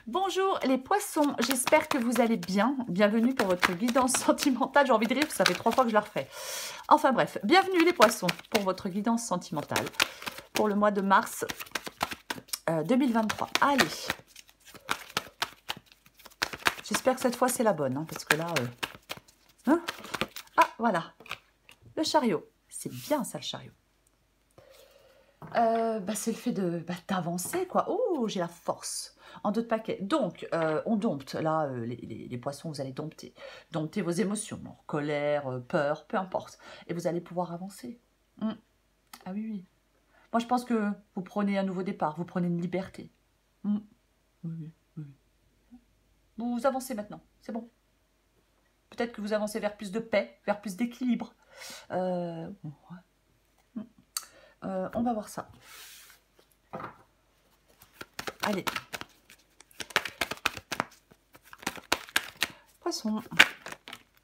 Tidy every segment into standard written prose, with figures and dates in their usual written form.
Bonjour les poissons, j'espère que vous allez bien. Bienvenue pour votre guidance sentimentale. J'ai envie de rire, ça fait 3 fois que je la refais. Enfin bref, bienvenue les poissons pour votre guidance sentimentale pour le mois de mars 2023. Allez, j'espère que cette fois c'est la bonne, hein, parce que là... Ah, voilà, le chariot. C'est bien ça le chariot. C'est le fait d'avancer, quoi. Oh, j'ai la force. En 2 de paquet. Donc, on dompte. Là, les poissons, vous allez dompter. Dompter vos émotions. Bon, colère, peur, peu importe. Et vous allez pouvoir avancer. Ah oui, oui. Moi, je pense que vous prenez un nouveau départ. Vous prenez une liberté. Oui, oui, oui. Vous avancez maintenant. C'est bon. Peut-être que vous avancez vers plus de paix, vers plus d'équilibre. On va voir ça. Allez. Poisson.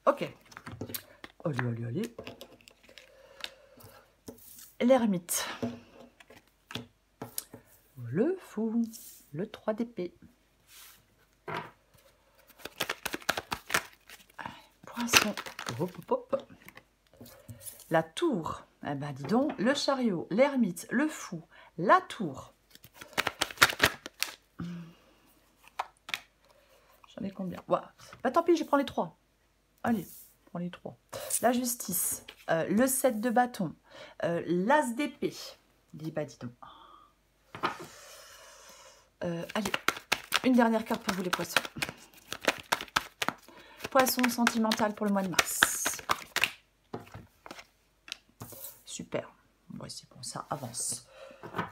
Ok. Allez, allez, allez. L'ermite. Le fou. Le 3 d'épée. Poisson. Hop, hop, hop. La tour. Eh ben, dis donc, le chariot, l'ermite, le fou, la tour. J'en ai combien? Ouais. Bah tant pis, je prends les 3. Allez, je prends les 3. La justice, le 7 de bâton, l'as d'épée. Dis donc. Allez, une dernière carte pour vous les poissons. Poisson sentimental pour le mois de mars. Super. Ouais, c'est bon, ça avance.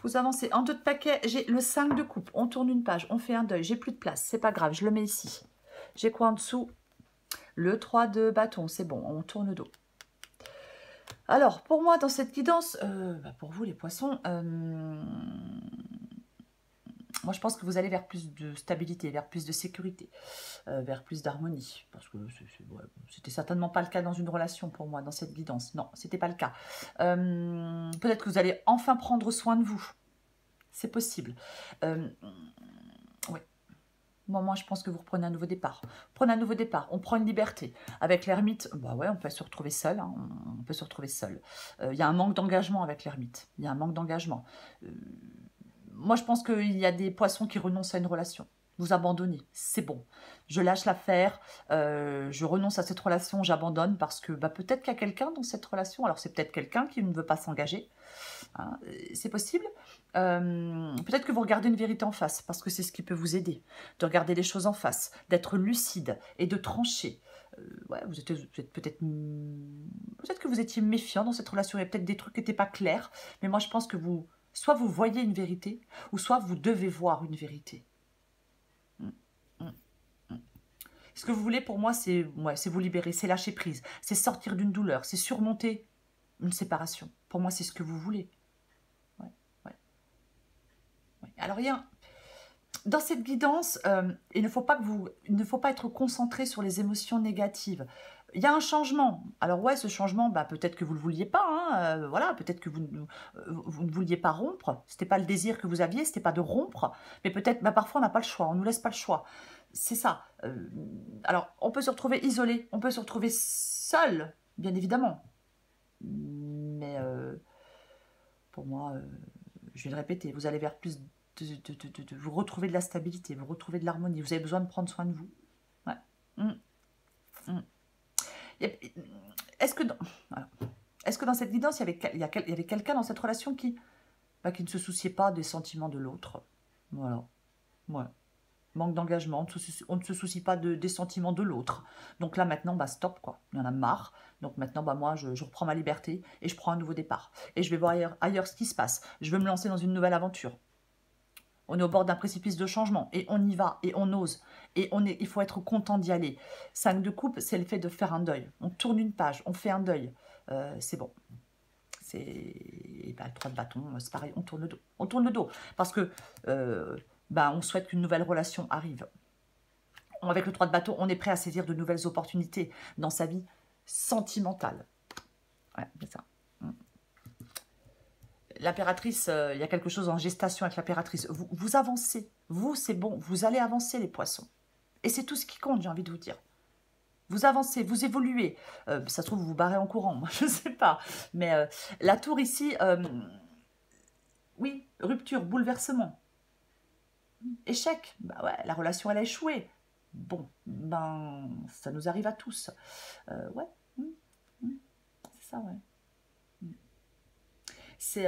Vous avancez. En 2 de paquet, j'ai le 5 de coupe. On tourne une page, on fait un deuil. J'ai plus de place, c'est pas grave, je le mets ici. J'ai quoi en dessous? Le 3 de bâton, c'est bon, on tourne le dos. Alors, pour moi, dans cette guidance, pour vous les poissons, moi je pense que vous allez vers plus de stabilité, vers plus de sécurité, vers plus d'harmonie. Parce que c'était certainement pas le cas dans une relation pour moi, dans cette guidance. Non, c'était pas le cas. Peut-être que vous allez enfin prendre soin de vous. C'est possible. Oui. Moi, je pense que vous reprenez un nouveau départ. Prenez un nouveau départ. On prend une liberté. Avec l'ermite, bah ouais, on peut se retrouver seul. Hein, on peut se retrouver seul. Il y a un manque d'engagement avec l'ermite. Il y a un manque d'engagement. Moi, je pense qu'il y a des poissons qui renoncent à une relation. Vous abandonnez, c'est bon. Je lâche l'affaire, je renonce à cette relation, j'abandonne parce que peut-être qu'il y a quelqu'un dans cette relation. Alors, c'est peut-être quelqu'un qui ne veut pas s'engager. Hein, c'est possible. Peut-être que vous regardez une vérité en face, parce que c'est ce qui peut vous aider, de regarder les choses en face, d'être lucide et de trancher. Ouais, vous êtes peut-être que vous étiez méfiant dans cette relation, il y a peut-être des trucs qui n'étaient pas clairs, mais moi je pense que soit vous voyez une vérité, ou soit vous devez voir une vérité. Ce que vous voulez pour moi, c'est vous libérer, c'est lâcher prise, c'est sortir d'une douleur, c'est surmonter une séparation. Pour moi, c'est ce que vous voulez. Alors, dans cette guidance, il ne faut pas être concentré sur les émotions négatives. Il y a un changement. Alors ouais, ce changement, peut-être que vous ne le vouliez pas. Hein, voilà, peut-être que vous ne vouliez pas rompre. Ce n'était pas le désir que vous aviez, ce n'était pas de rompre. Mais peut-être, parfois, on n'a pas le choix. On ne nous laisse pas le choix. C'est ça. Alors, on peut se retrouver isolé. On peut se retrouver seul, bien évidemment. Mais pour moi, je vais le répéter, vous allez vers plus de vous retrouver de la stabilité, vous retrouver de l'harmonie. Vous avez besoin de prendre soin de vous. Ouais. Est-ce que dans cette guidance, il y avait quelqu'un dans cette relation qui ne se souciait pas des sentiments de l'autre? Voilà. Ouais. Manque d'engagement, on ne se soucie pas des sentiments de l'autre. Donc là, maintenant, stop, quoi. Il y en a marre. Donc maintenant, moi, je reprends ma liberté et je prends un nouveau départ. Et je vais voir ailleurs ce qui se passe. Je veux me lancer dans une nouvelle aventure. On est au bord d'un précipice de changement et on y va et on ose. Et il faut être content d'y aller. 5 de coupe, c'est le fait de faire un deuil. On tourne une page, on fait un deuil. C'est bon. Le 3 de bâton, c'est pareil, on tourne le dos. On tourne le dos parce que on souhaite qu'une nouvelle relation arrive. Avec le 3 de bâton, on est prêt à saisir de nouvelles opportunités dans sa vie sentimentale. Ouais, c'est ça. l'impératrice, il y a quelque chose en gestation avec l'impératrice. Vous avancez. Vous, c'est bon. Vous allez avancer, les poissons. Et c'est tout ce qui compte, j'ai envie de vous dire. Vous avancez, vous évoluez. Ça se trouve, vous vous barrez en courant. Moi, je ne sais pas. Mais la tour ici, oui, rupture, bouleversement. Échec. Bah ouais, la relation, elle a échoué. Bon, ben, ça nous arrive à tous. Ouais, c'est ça, ouais. C'est...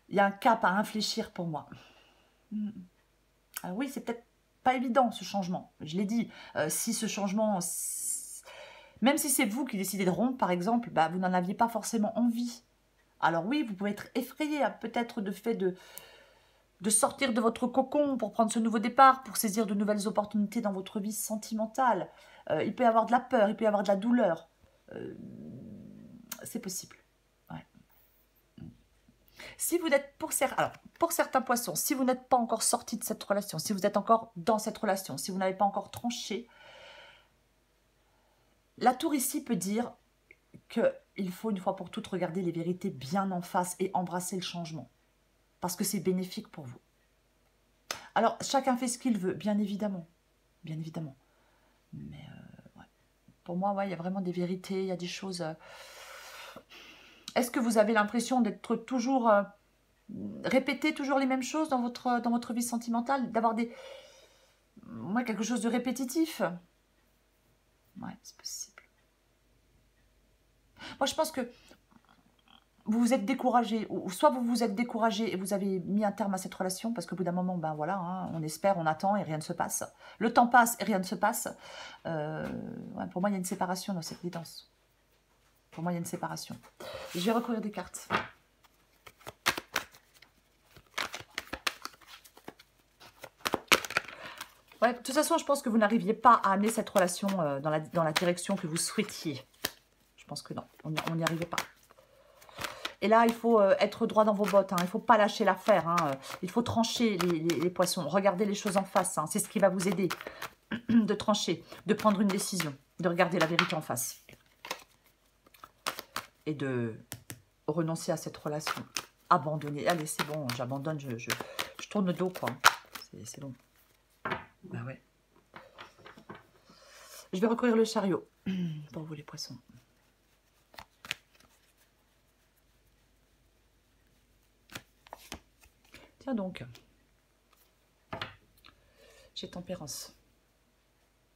il y a un cap à infléchir pour moi. Ah oui, c'est peut-être pas évident, ce changement. Je l'ai dit, si ce changement... Même si c'est vous qui décidez de rompre, par exemple, bah, vous n'en aviez pas forcément envie. Alors oui, vous pouvez être effrayé, peut-être de fait de sortir de votre cocon pour prendre ce nouveau départ, pour saisir de nouvelles opportunités dans votre vie sentimentale. Il peut y avoir de la peur, il peut y avoir de la douleur. C'est possible. Ouais. Si vous êtes, pour certains poissons, si vous n'êtes pas encore sorti de cette relation, si vous êtes encore dans cette relation, si vous n'avez pas encore tranché, la tour ici peut dire qu'il faut une fois pour toutes regarder les vérités bien en face et embrasser le changement. Parce que c'est bénéfique pour vous. Alors, chacun fait ce qu'il veut, bien évidemment. Bien évidemment. Mais ouais. Pour moi, ouais, il y a vraiment des vérités, il y a des choses... Est-ce que vous avez l'impression d'être toujours... répéter toujours les mêmes choses dans votre vie sentimentale, d'avoir ouais, quelque chose de répétitif? Ouais, c'est possible. Moi, je pense que vous vous êtes découragé, ou soit vous vous êtes découragé et vous avez mis un terme à cette relation, parce qu'au bout d'un moment, ben voilà, hein, on espère, on attend et rien ne se passe. Le temps passe et rien ne se passe. Ouais, pour moi, il y a une séparation dans cette guidance. Pour moi, il y a une séparation. Et je vais recourir des cartes. Ouais, de toute façon, je pense que vous n'arriviez pas à amener cette relation dans la direction que vous souhaitiez. Je pense que non, on n'y arrivait pas. Et là, il faut être droit dans vos bottes. Hein. Il ne faut pas lâcher l'affaire. Hein. Il faut trancher les poissons. Regardez les choses en face. Hein. C'est ce qui va vous aider de trancher, de prendre une décision, de regarder la vérité en face. Et de renoncer à cette relation. Abandonner. Allez, c'est bon, j'abandonne. Je tourne le dos, quoi. C'est bon. Bah ouais. Je vais recourir le chariot pour vous, les poissons. Tiens donc, j'ai tempérance.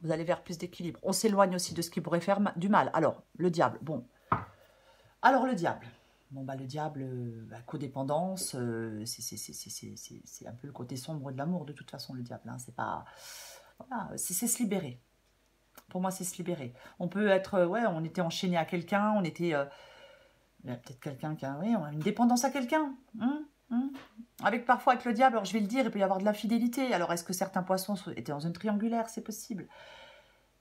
Vous allez vers plus d'équilibre. On s'éloigne aussi de ce qui pourrait faire du mal. Alors, le diable, bon. Alors, le diable. Bon, bah, le diable, codépendance, c'est un peu le côté sombre de l'amour, de toute façon, le diable. Hein, c'est pas... Voilà, c'est se libérer. Pour moi, c'est se libérer. On peut être... ouais, on était enchaîné à quelqu'un, on était... peut-être quelqu'un qui a... Oui, on a une dépendance à quelqu'un. Avec parfois, avec le diable, alors je vais le dire, il peut y avoir de l'infidélité. Alors, est-ce que certains poissons étaient dans une triangulaire? C'est possible.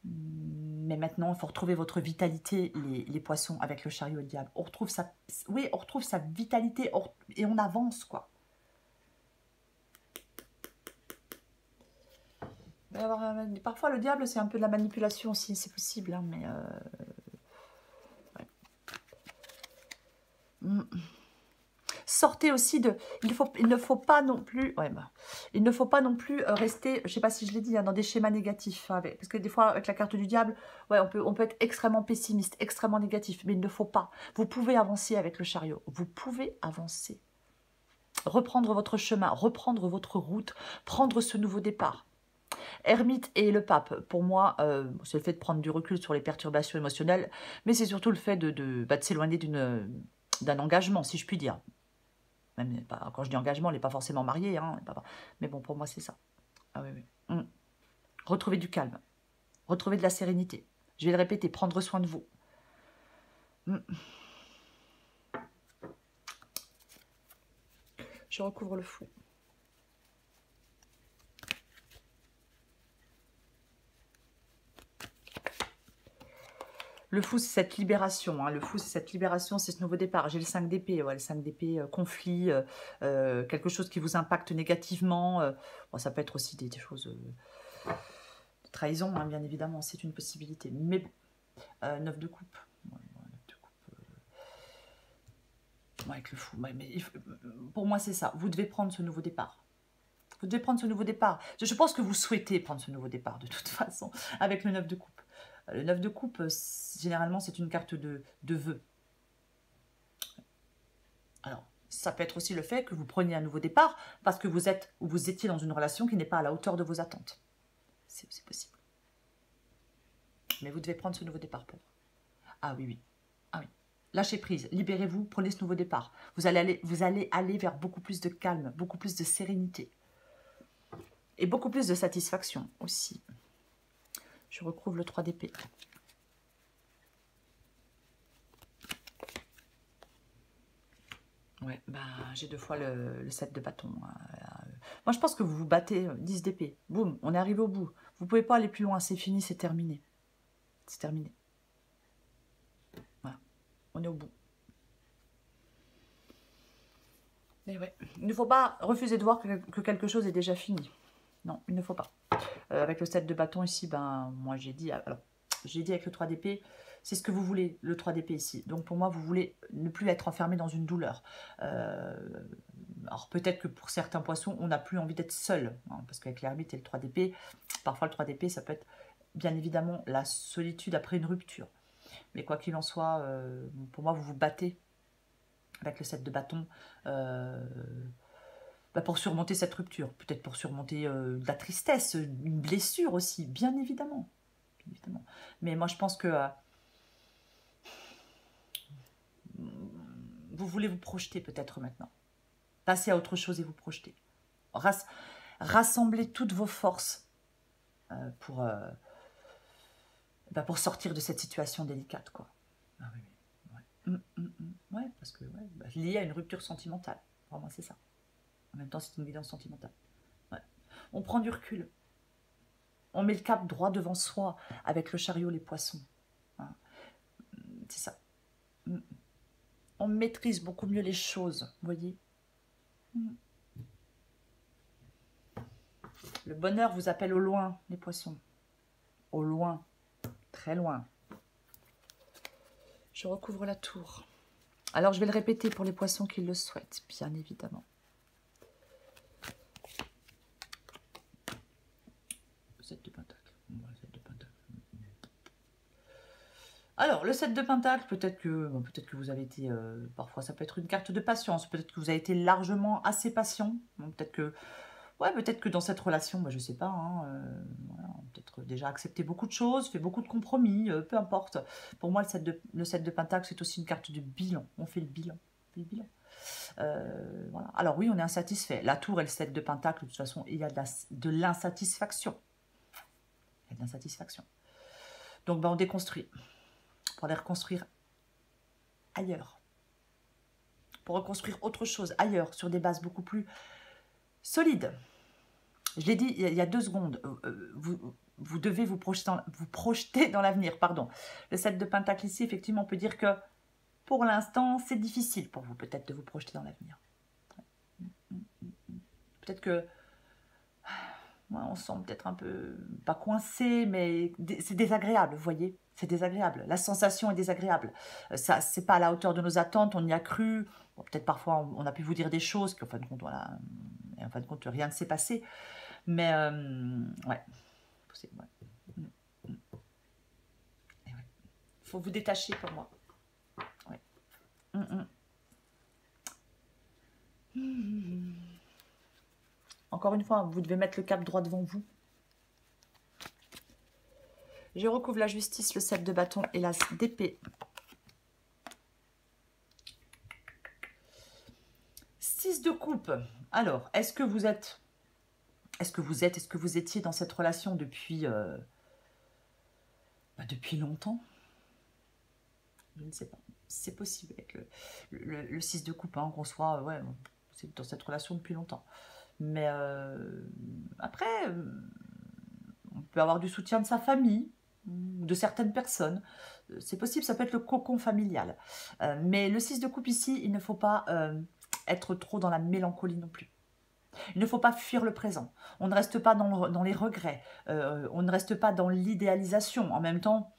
Mais maintenant, il faut retrouver votre vitalité, les poissons, avec le chariot et le diable. On retrouve sa, oui, on retrouve sa vitalité et on avance, quoi. Parfois, le diable, c'est un peu de la manipulation aussi, c'est possible, hein, mais... ouais. Sortez aussi de... Il ne faut pas non plus... Ouais, bah, il ne faut pas non plus rester, je ne sais pas si je l'ai dit, hein, dans des schémas négatifs. Hein, parce que des fois, avec la carte du diable, ouais, on peut être extrêmement pessimiste, extrêmement négatif. Mais il ne faut pas. Vous pouvez avancer avec le chariot. Vous pouvez avancer. Reprendre votre chemin, reprendre votre route, prendre ce nouveau départ. Ermite et le pape, pour moi, c'est le fait de prendre du recul sur les perturbations émotionnelles, mais c'est surtout le fait de s'éloigner d'un engagement, si je puis dire. Même pas, quand je dis engagement, elle n'est pas forcément mariée, hein, mais bon, pour moi, c'est ça. Ah oui, oui. Retrouver du calme, retrouver de la sérénité. Je vais le répéter, prendre soin de vous. Je recouvre le fou. Le fou, c'est cette libération. Hein. Le fou, c'est cette libération, c'est ce nouveau départ. J'ai le 5 d'épée. Ouais, le 5 d'épée, conflit, quelque chose qui vous impacte négativement. Bon, ça peut être aussi des choses de trahison, hein, bien évidemment. C'est une possibilité. Mais 9 de coupe. Ouais, 9 de coupe. Ouais, avec le fou. Ouais, mais pour moi, c'est ça. Vous devez prendre ce nouveau départ. Vous devez prendre ce nouveau départ. Je pense que vous souhaitez prendre ce nouveau départ, de toute façon, avec le 9 de coupe. Le 9 de coupe, généralement, c'est une carte de vœux. Alors, ça peut être aussi le fait que vous preniez un nouveau départ parce que vous êtes ou vous étiez dans une relation qui n'est pas à la hauteur de vos attentes. C'est possible. Mais vous devez prendre ce nouveau départ pour vous. Ah oui, oui. Ah oui. Lâchez prise, libérez-vous, prenez ce nouveau départ. Vous allez aller vers beaucoup plus de calme, beaucoup plus de sérénité. Et beaucoup plus de satisfaction aussi. Je recouvre le 3 d'épée. Ouais, ben, j'ai 2 fois le 7 de bâton. Moi, je pense que vous vous battez 10 d'épée. Boum, on est arrivé au bout. Vous ne pouvez pas aller plus loin, c'est fini, c'est terminé. C'est terminé. Voilà, on est au bout. Mais ouais, il ne faut pas refuser de voir que quelque chose est déjà fini. Non, il ne faut pas. Avec le 7 de bâton ici, ben, moi j'ai dit, alors, j'ai dit avec le 3 d'épée, c'est ce que vous voulez, le 3 d'épée ici. Donc pour moi, vous voulez ne plus être enfermé dans une douleur. Alors peut-être que pour certains poissons, on n'a plus envie d'être seul, hein, parce qu'avec l'ermite et le 3 d'épée, parfois le 3 d'épée, ça peut être bien évidemment la solitude après une rupture. Mais quoi qu'il en soit, pour moi, vous vous battez avec le 7 de bâton, pour surmonter cette rupture, peut-être pour surmonter de la tristesse, une blessure aussi, bien évidemment. Mais moi, je pense que vous voulez vous projeter peut-être maintenant. Passer à autre chose et vous projeter. Rassembler toutes vos forces pour sortir de cette situation délicate, quoi. Ah oui, ouais. Ouais, parce que lié à une rupture sentimentale. Pour moi, c'est ça. En même temps, c'est une guidance sentimentale. Ouais. On prend du recul. On met le cap droit devant soi avec le chariot, les poissons. Hein. C'est ça. On maîtrise beaucoup mieux les choses, vous voyez. Le bonheur vous appelle au loin, les poissons. Au loin, très loin. Je recouvre la tour. Alors, je vais le répéter pour les poissons qui le souhaitent, bien évidemment. Le 7 de pentacle. Alors, le 7 de pentacle, peut-être que vous avez été... parfois, ça peut être une carte de patience. Peut-être que vous avez été largement assez patient. Peut-être que... Ouais, peut-être que dans cette relation, je ne sais pas, hein, voilà, peut-être déjà accepté beaucoup de choses, fait beaucoup de compromis, peu importe. Pour moi, le 7 de pentacle, c'est aussi une carte de bilan. On fait le bilan. Voilà. Alors oui, on est insatisfait. La tour et le 7 de pentacle, de toute façon, il y a de l'insatisfaction. Il y a de l'insatisfaction. Donc, on déconstruit. Pour aller reconstruire ailleurs. Pour reconstruire autre chose ailleurs, sur des bases beaucoup plus solides. Je l'ai dit il y a 2 secondes. Vous devez vous projeter dans l'avenir. Pardon. Le 7 de pentacle ici, effectivement, on peut dire que pour l'instant, c'est difficile pour vous peut-être de vous projeter dans l'avenir. Peut-être que on se sent peut-être un peu, pas coincé, mais c'est désagréable, vous voyez. C'est désagréable. La sensation est désagréable. Ça, c'est pas à la hauteur de nos attentes. On y a cru. Bon, peut-être parfois, on a pu vous dire des choses qu'en fin de compte, voilà, et en fin de compte, rien ne s'est passé. Mais, ouais. Faut vous détacher pour moi. Ouais. Encore une fois, vous devez mettre le cap droit devant vous. Je recouvre la justice, le 7 de bâton et l'as d'épée. 6 de coupe. Alors, est-ce que vous étiez dans cette relation depuis longtemps? Je ne sais pas. C'est possible avec le 6 de coupe, hein, qu'on soit c'est dans cette relation depuis longtemps. Mais après, on peut avoir du soutien de sa famille, de certaines personnes. C'est possible, ça peut être le cocon familial. Mais le 6 de coupe ici, il ne faut pas être trop dans la mélancolie non plus. Il ne faut pas fuir le présent. On ne reste pas dans les regrets. On ne reste pas dans l'idéalisation. En même temps,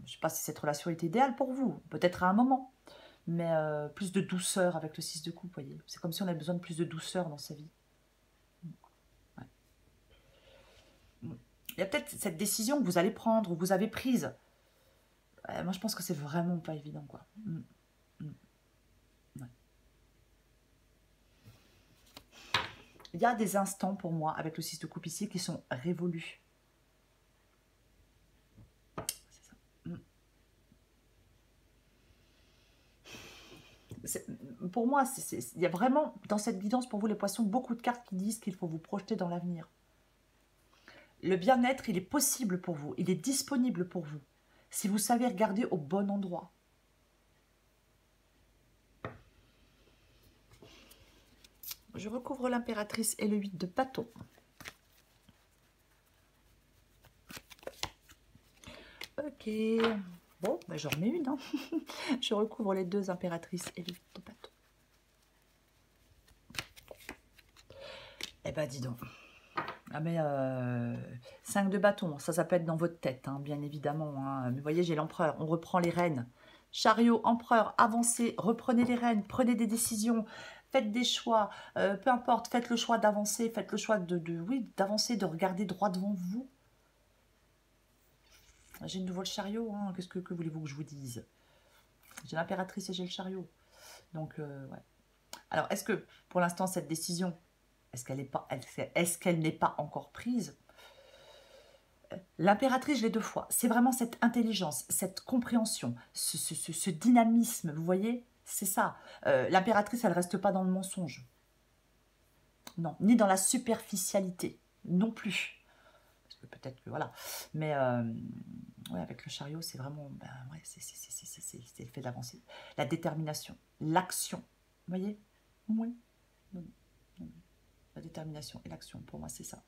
je sais pas si cette relation est idéale pour vous, peut-être à un moment, mais plus de douceur avec le 6 de coupe, vous voyez. C'est comme si on avait besoin de plus de douceur dans sa vie. Ouais. Il y a peut-être cette décision que vous allez prendre, ou que vous avez prise. Moi, je pense que c'est vraiment pas évident, quoi. Ouais. Il y a des instants pour moi, avec le 6 de coupe ici, qui sont révolus. Pour moi, il y a vraiment dans cette guidance pour vous les poissons beaucoup de cartes qui disent qu'il faut vous projeter dans l'avenir. Le bien-être, il est possible pour vous, il est disponible pour vous, si vous savez regarder au bon endroit. Je recouvre l'impératrice et le 8 de bâton. Ok, bon, ben j'en remets une. Hein. Je recouvre les 2 impératrices et le 8 de bâton. Eh ben, dis donc. Ah mais 5 de bâton, ça peut être dans votre tête, hein, bien évidemment. Hein. Mais vous voyez, j'ai l'empereur, on reprend les rênes. Chariot, empereur, avancez, reprenez les rênes, prenez des décisions, faites des choix, peu importe, faites le choix d'avancer, faites le choix d'avancer, de regarder droit devant vous. J'ai de nouveau le chariot, hein. Qu'est-ce que voulez-vous que je vous dise? J'ai l'impératrice et j'ai le chariot. Donc, ouais. Alors, est-ce que, pour l'instant, cette décision, est-ce qu'elle n'est pas encore prise? L'impératrice, je l'ai 2 fois. C'est vraiment cette intelligence, cette compréhension, ce dynamisme, vous voyez? C'est ça. L'impératrice, elle ne reste pas dans le mensonge. Non, ni dans la superficialité, non plus. Parce que peut-être que, voilà. Mais, ouais, avec le chariot, c'est vraiment... Ben, ouais, c'est le fait d'avancer. La détermination, l'action, vous voyez? Oui. La détermination et l'action, pour moi, c'est ça.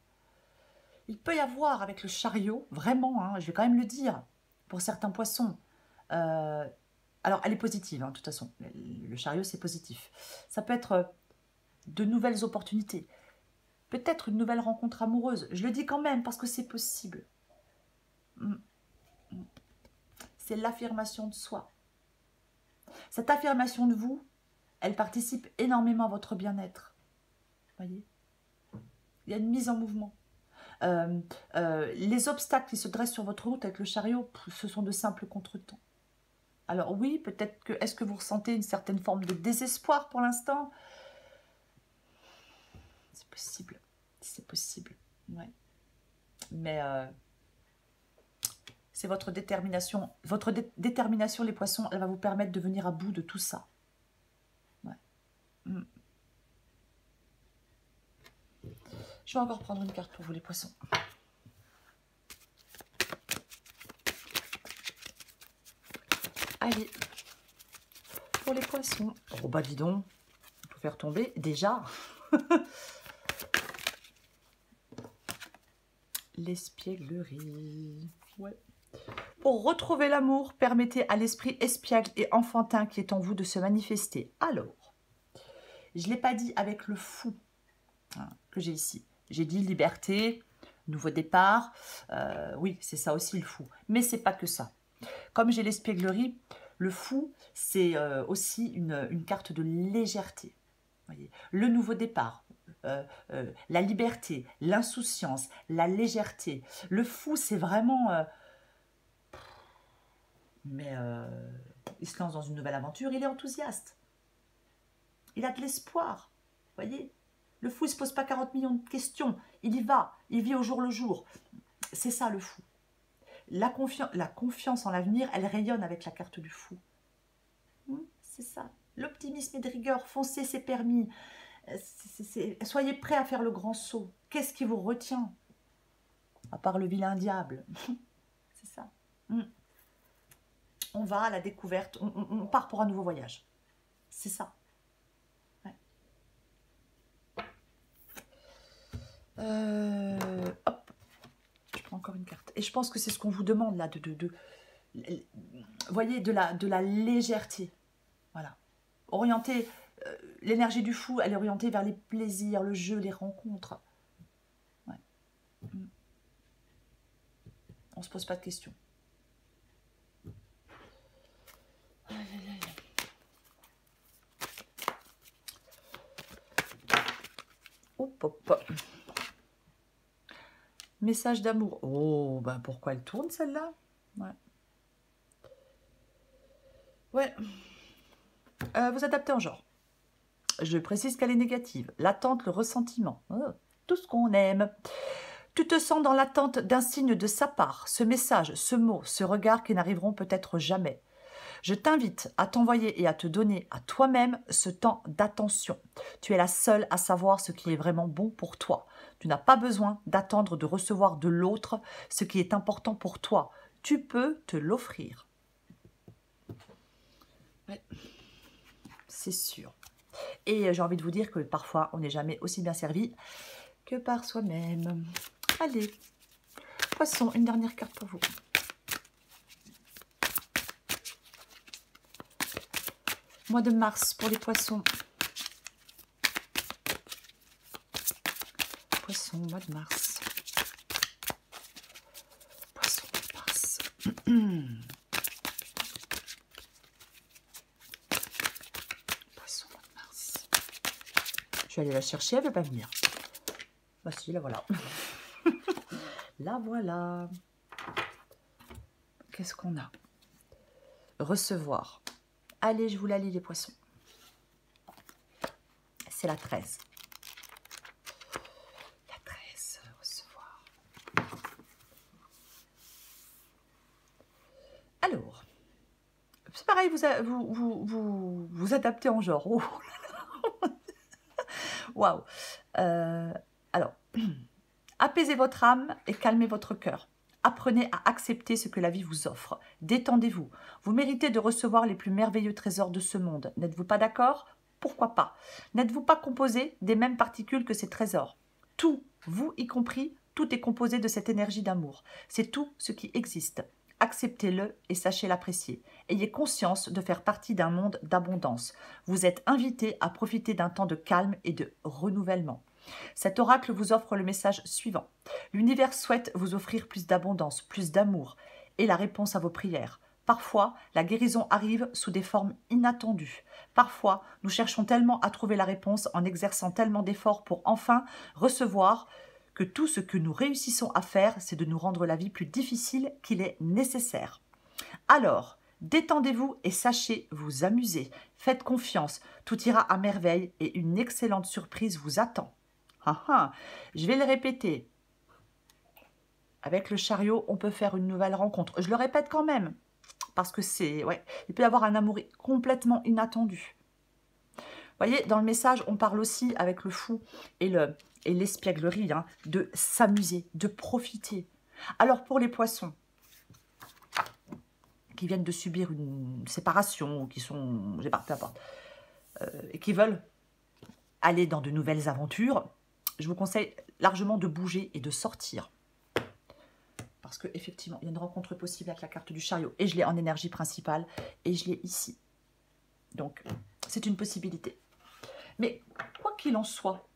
Il peut y avoir avec le chariot, vraiment, hein, je vais quand même le dire, pour certains poissons, alors elle est positive, hein, de toute façon, le chariot c'est positif. Ça peut être de nouvelles opportunités, peut-être une nouvelle rencontre amoureuse, je le dis quand même parce que c'est possible. C'est l'affirmation de soi. Cette affirmation de vous, elle participe énormément à votre bien-être. Voyez, il y a une mise en mouvement. Les obstacles qui se dressent sur votre route avec le chariot, ce sont de simples contretemps. Alors oui, peut-être que... Est-ce que vous ressentez une certaine forme de désespoir pour l'instant? C'est possible. C'est possible. Ouais. Mais c'est votre détermination. Votre détermination, les poissons, elle va vous permettre de venir à bout de tout ça. Ouais. Je vais encore prendre une carte pour vous, les poissons. Allez. Pour les poissons. Oh bah dis donc. On peut faire tomber déjà. L'espièglerie. Ouais. Pour retrouver l'amour, permettez à l'esprit espiègle et enfantin qui est en vous de se manifester. Alors, je ne l'ai pas dit avec le fou hein, que j'ai ici. J'ai dit liberté, nouveau départ. Oui, c'est ça aussi le fou. Mais c'est pas que ça. Comme j'ai l'espièglerie, le fou, c'est aussi une carte de légèreté. Voyez, le nouveau départ, la liberté, l'insouciance, la légèreté. Le fou, c'est vraiment... mais il se lance dans une nouvelle aventure, il est enthousiaste. Il a de l'espoir, voyez. Le fou, il ne se pose pas 40 millions de questions. Il y va, il vit au jour le jour. C'est ça le fou. La confiance en l'avenir, elle rayonne avec la carte du fou. C'est ça. L'optimisme et de rigueur, foncez, c'est permis. Soyez prêts à faire le grand saut. Qu'est-ce qui vous retient? À part le vilain diable. C'est ça. On va à la découverte, on part pour un nouveau voyage. C'est ça. Ouais. Hop. Je prends encore une carte. Et je pense que c'est ce qu'on vous demande là, voyez, de la légèreté. Voilà. Orienter, l'énergie du fou, elle est orientée vers les plaisirs, le jeu, les rencontres. Ouais. On ne se pose pas de questions. Hop, hop. Message d'amour. Oh, ben pourquoi elle tourne celle-là? Ouais. Ouais. Vous adaptez en genre. Je précise qu'elle est négative. L'attente, le ressentiment. Oh, tout ce qu'on aime. Tu te sens dans l'attente d'un signe de sa part. Ce message, ce mot, ce regard qui n'arriveront peut-être jamais. Je t'invite à t'envoyer et à te donner à toi-même ce temps d'attention. Tu es la seule à savoir ce qui est vraiment bon pour toi. Tu n'as pas besoin d'attendre de recevoir de l'autre ce qui est important pour toi. Tu peux te l'offrir. Ouais. C'est sûr. Et j'ai envie de vous dire que parfois, on n'est jamais aussi bien servi que par soi-même. Allez, Poisson, une dernière carte pour vous. Mois de mars pour les poissons. Poisson, mois de mars. Poisson, mois de mars. Poisson, mois de mars. Je vais aller la chercher, elle ne veut pas venir. Bah si, la voilà. La voilà. Qu'est-ce qu'on a? Recevoir. Allez, je vous la lis, les poissons. C'est la 13. La 13, recevoir. Alors, c'est pareil, vous adaptez en genre. Oh là là. Waouh. Alors, apaisez votre âme et calmez votre cœur. Apprenez à accepter ce que la vie vous offre. Détendez-vous. Vous méritez de recevoir les plus merveilleux trésors de ce monde. N'êtes-vous pas d'accord? Pourquoi pas? N'êtes-vous pas composé des mêmes particules que ces trésors? Tout, vous y compris, tout est composé de cette énergie d'amour. C'est tout ce qui existe. Acceptez-le et sachez l'apprécier. Ayez conscience de faire partie d'un monde d'abondance. Vous êtes invité à profiter d'un temps de calme et de renouvellement. Cet oracle vous offre le message suivant. L'univers souhaite vous offrir plus d'abondance, plus d'amour et la réponse à vos prières. Parfois, la guérison arrive sous des formes inattendues. Parfois, nous cherchons tellement à trouver la réponse en exerçant tellement d'efforts pour enfin recevoir que tout ce que nous réussissons à faire, c'est de nous rendre la vie plus difficile qu'il est nécessaire. Alors, détendez-vous et sachez vous amuser. Faites confiance, tout ira à merveille et une excellente surprise vous attend. Je vais le répéter. Avec le chariot, on peut faire une nouvelle rencontre. Je le répète quand même, parce que c'est... Ouais, il peut y avoir un amour complètement inattendu. Vous voyez, dans le message, on parle aussi avec le fou et l'espièglerie, hein, de s'amuser, de profiter. Alors pour les poissons qui viennent de subir une séparation, ou qui sont... peu importe, et qui veulent aller dans de nouvelles aventures, je vous conseille largement de bouger et de sortir. Parce qu'effectivement, il y a une rencontre possible avec la carte du chariot. Et je l'ai en énergie principale. Et je l'ai ici. Donc, c'est une possibilité. Mais, quoi qu'il en soit,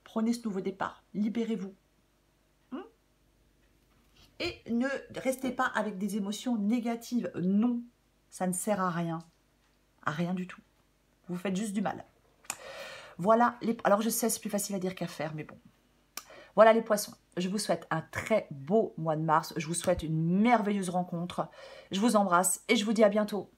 prenez ce nouveau départ. Libérez-vous. Et ne restez pas avec des émotions négatives. Non, ça ne sert à rien. À rien du tout. Vous faites juste du mal. Voilà, alors je sais, c'est plus facile à dire qu'à faire, mais bon. Voilà les poissons, je vous souhaite un très beau mois de mars. Je vous souhaite une merveilleuse rencontre. Je vous embrasse et je vous dis à bientôt.